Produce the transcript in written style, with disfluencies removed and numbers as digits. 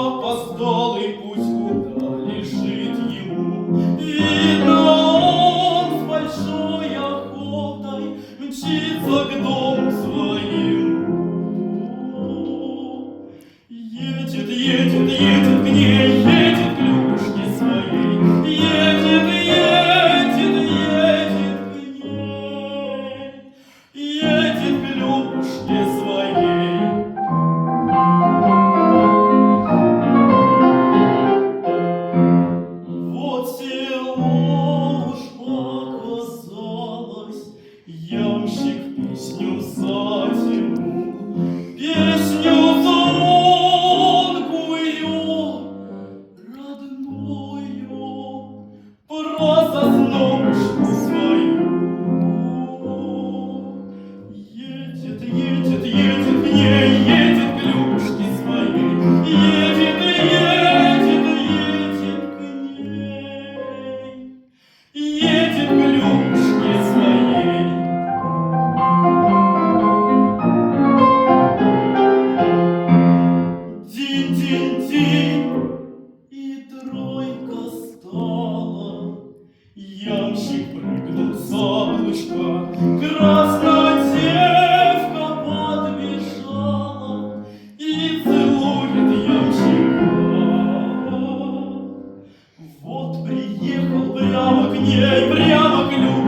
опоздалый путь куда лежит ему. Видно, он с большой охотой мчится к дому своему. Едет, едет, едет к ней, едет к Любушке своей. Едет, едет, едет к ней. Едет к Любушке своей. Вот село уж показалось, ямщик песню затянул. Песню родную, про зазнобушку свою. Едет, едет, едет к ней, едет к Любушке своей. Едет, едет, едет к ней. Едет к Любушке своей. Динь, динь, динь, и тройка стала. Ямщик прыгнул с облачка, красная девка подбежала и целует ямщика. Вот приехал прямо к ней, прямо к Любушке.